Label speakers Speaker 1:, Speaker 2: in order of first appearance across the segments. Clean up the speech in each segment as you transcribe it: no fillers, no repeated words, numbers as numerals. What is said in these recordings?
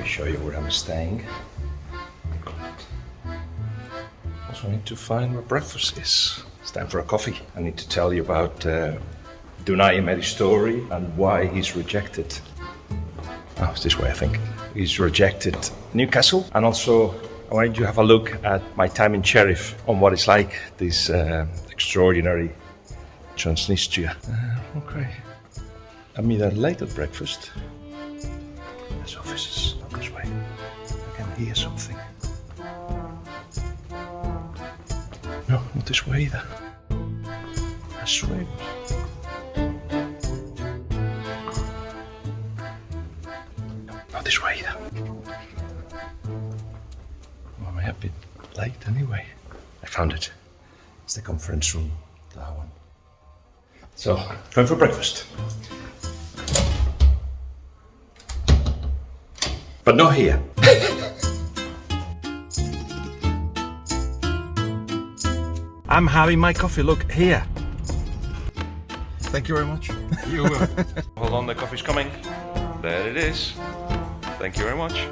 Speaker 1: show you where I'm staying. Also, I need to find where breakfast is. It's time for a coffee. I need to tell you about Unai Emery's story and why he's rejected. Oh, it's this way, I think. He's rejected Newcastle, and also I wanted you to have a look at my time in Sheriff on what it's like, this extraordinary Transnistria. Okay. I mean, they're late at breakfast. There's offices up this way. I can hear something. No, not this way either. I swear. Not this way either. Well, I may have been late anyway. I found it. It's the conference room, that one. So, going for breakfast. But not here. I'm having my coffee, look, here. Thank you very much. You will. Hold on, the coffee's coming. There it is. Thank you very much.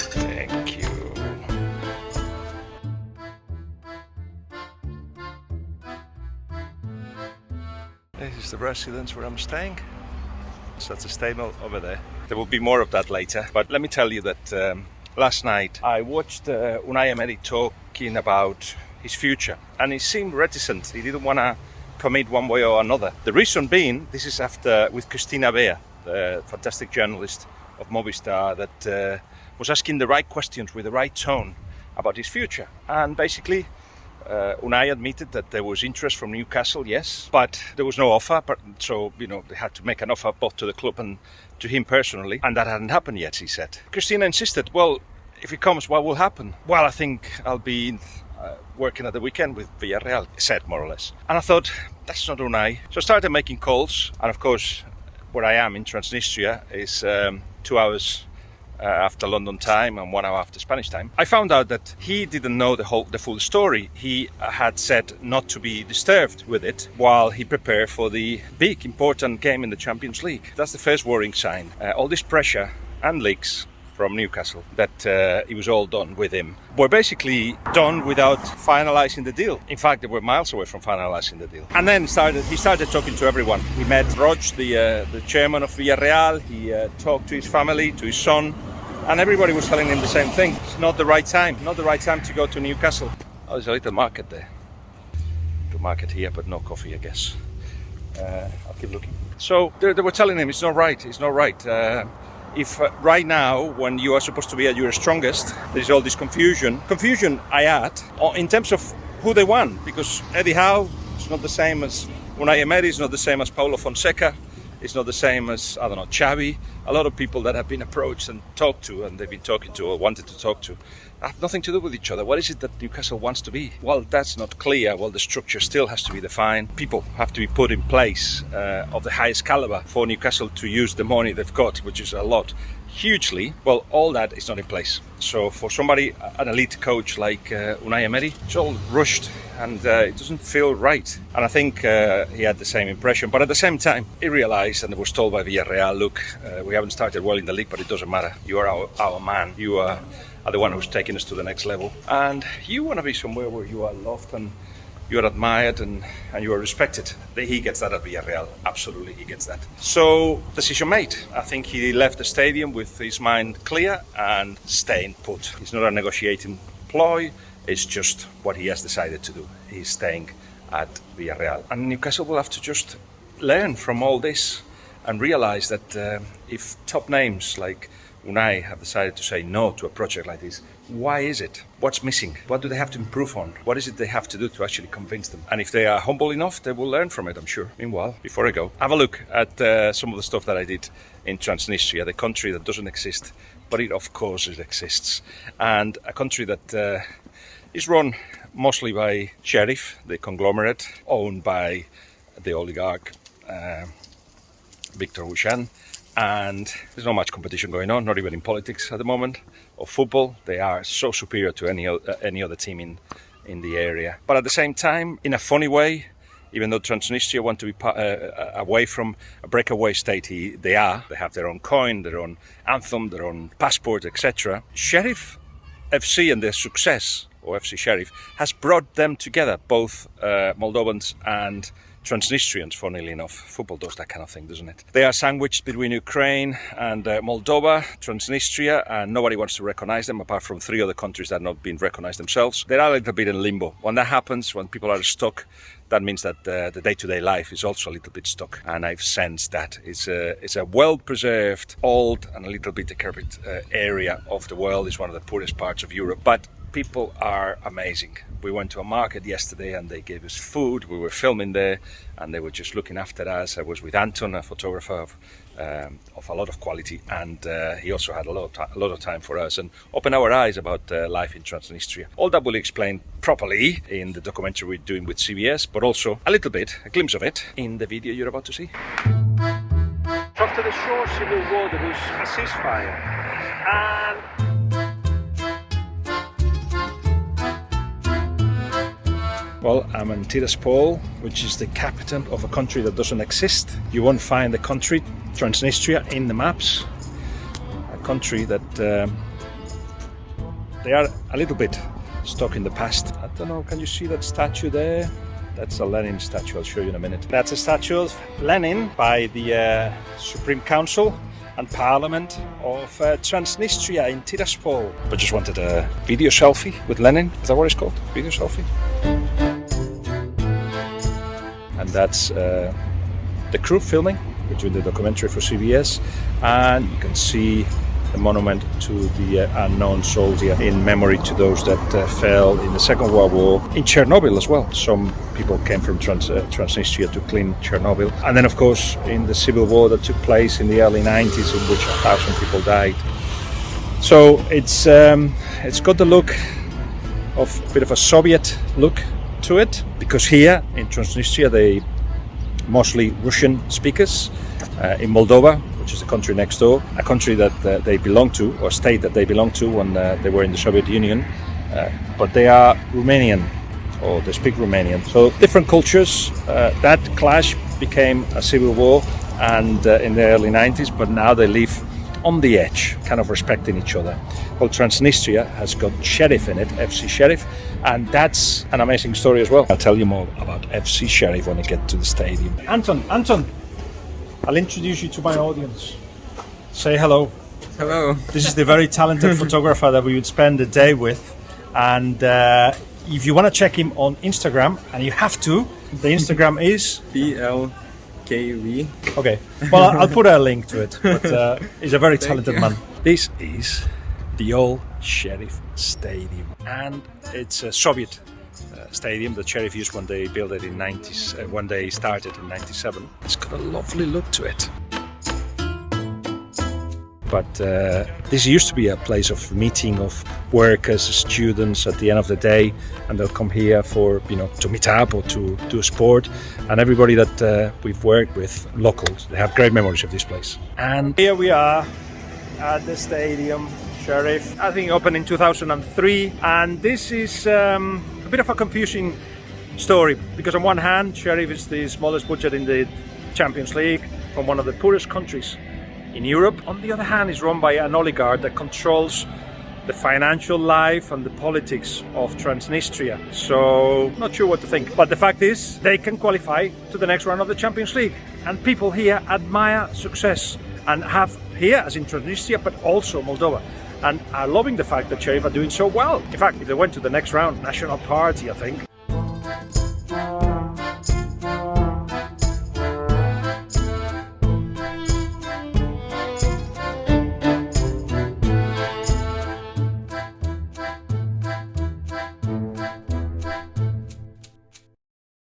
Speaker 1: Thank you. This is the residence where I'm staying. So that's the stable over there. There will be more of that later. But let me tell you that last night I watched Unai Emery talking about his future, and he seemed reticent. He didn't want to commit one way or another. The reason being, this is after with Cristina Bea, the fantastic journalist of Movistar, that was asking the right questions with the right tone about his future. And basically Unai admitted that there was interest from Newcastle, yes, but there was no offer. So, they had to make an offer both to the club and to him personally, and that hadn't happened yet, he said. Cristina insisted, well, if it comes, what will happen? Well, I think I'll be working at the weekend with Villarreal, he said, more or less. And I thought, that's not Unai. So I started making calls, and of course, where I am in Transnistria is 2 hours after London time and 1 hour after Spanish time. I found out that he didn't know the full story. He had said not to be disturbed with it while he prepared for the big important game in the Champions League. That's the first worrying sign. All this pressure and leaks from Newcastle that it was all done with him were basically done without finalizing the deal. In fact, they were miles away from finalizing the deal. And then he started talking to everyone. He met Roj, the chairman of Villarreal. He talked to his family, to his son, and everybody was telling him the same thing. It's not the right time to go to Newcastle. Oh, there's a little market there. The market here, but no coffee, I guess. I'll keep looking. So they were telling him it's not right. If right now, when you are supposed to be at your strongest, there is all this confusion I add, in terms of who they want, because Eddie Howe is not the same as Unai Emery, is not the same as Paulo Fonseca, it's not the same as, I don't know, Xavi. A lot of people that have been approached and talked to, and they've been talking to or wanted to talk to, have nothing to do with each other. What is it that Newcastle wants to be? Well, that's not clear. Well, the structure still has to be defined. People have to be put in place of the highest caliber for Newcastle to use the money they've got, which is a lot, hugely. Well, all that is not in place. So for somebody, an elite coach like Unai Emery, it's all rushed and it doesn't feel right. And I think he had the same impression. But at the same time, he realized and was told by Villarreal, look, we haven't started well in the league, but it doesn't matter. You are our man. You are the one who's taking us to the next level. And you want to be somewhere where you are loved and you are admired and you are respected. He gets that at Villarreal. Absolutely, he gets that. So, decision made. I think he left the stadium with his mind clear and staying put. It's not a negotiating ploy. It's just what he has decided to do. He's staying at Villarreal. And Newcastle will have to just learn from all this and realize that if top names like Unai have decided to say no to a project like this, why is it? What's missing? What do they have to improve on? What is it they have to do to actually convince them? And if they are humble enough, they will learn from it, I'm sure. Meanwhile, before I go, have a look at some of the stuff that I did in Transnistria, the country that doesn't exist, but it of course it exists. And a country that is run mostly by Sheriff, the conglomerate, owned by the oligarch Victor Hushan. And there's not much competition going on, not even in politics at the moment, or football. They are so superior to any other team in the area. But at the same time, in a funny way, Even though Transnistria want to be away from a breakaway state, they have their own coin, their own anthem, their own passport, etc. Sheriff FC and their success, or FC Sheriff, has brought them together, both Moldovans and Transnistrians, funnily enough. Football does that kind of thing, doesn't it? They are sandwiched between Ukraine and Moldova, Transnistria, and nobody wants to recognize them apart from 3 other countries that have not been recognized themselves. They are a little bit in limbo. When that happens, when people are stuck, that means that the day-to-day life is also a little bit stuck. And I've sensed that. It's a well-preserved, old and a little bit decrepit area of the world. It's one of the poorest parts of Europe. But people are amazing. We went to a market yesterday and they gave us food. We were filming there and they were just looking after us. I was with Anton, a photographer of a lot of quality, and he also had a lot of time for us and opened our eyes about life in Transnistria. All that will explain properly in the documentary we're doing with CBS, but also a little bit, a glimpse of it, in the video you're about to see. After the short civil war, there was a ceasefire, and well, I'm in Tiraspol, which is the capital of a country that doesn't exist. You won't find the country, Transnistria, in the maps. A country that they are a little bit stuck in the past. I don't know, can you see that statue there? That's a Lenin statue, I'll show you in a minute. That's a statue of Lenin by the Supreme Council and Parliament of Transnistria in Tiraspol. I just wanted a video selfie with Lenin. Is that what it's called? Video selfie? And that's the crew filming. We're doing the documentary for CBS, and you can see the monument to the unknown soldier in memory to those that fell in the Second World War, in Chernobyl as well. Some people came from Transnistria to clean Chernobyl. And then, of course, in the civil war that took place in the early 90s, in which 1,000 people died. So it's got the look of a bit of a Soviet look to it, because here in Transnistria they mostly Russian speakers. In Moldova, which is the country next door, a country that they belong to, or state that they belong to when they were in the Soviet Union, but they are Romanian, or they speak Romanian. So different cultures. That clash became a civil war, and in the early 90s, but now they live on the edge, kind of respecting each other. Well, Transnistria has got Sheriff in it, FC Sheriff, and that's an amazing story as well. I'll tell you more about FC Sheriff when I get to the stadium. Anton, I'll introduce you to my audience. Say hello.
Speaker 2: Hello.
Speaker 1: This is the very talented photographer that we would spend the day with, and if you want to check him on Instagram, and you have to, the Instagram is
Speaker 2: BLKV.
Speaker 1: Okay, well, I'll put a link to it, but he's a very talented man. This is the old Sheriff Stadium, and it's a Soviet stadium that Sheriff used when they built it in 90s, when they started in 97. It's got a lovely look to it. But this used to be a place of meeting of workers, students at the end of the day, and they'll come here for, to meet up or to do a sport. And everybody that we've worked with, locals, they have great memories of this place. And here we are at the stadium, Sheriff. I think it opened in 2003, and this is a bit of a confusing story, because on one hand, Sheriff is the smallest budget in the Champions League from one of the poorest countries in Europe. On the other hand, it's run by an oligarch that controls the financial life and the politics of Transnistria. So, not sure what to think. But the fact is, they can qualify to the next round of the Champions League. And people here admire success, and have here, as in Transnistria, but also Moldova, and are loving the fact that Sheriff are doing so well. In fact, if they went to the next round, National Party, I think,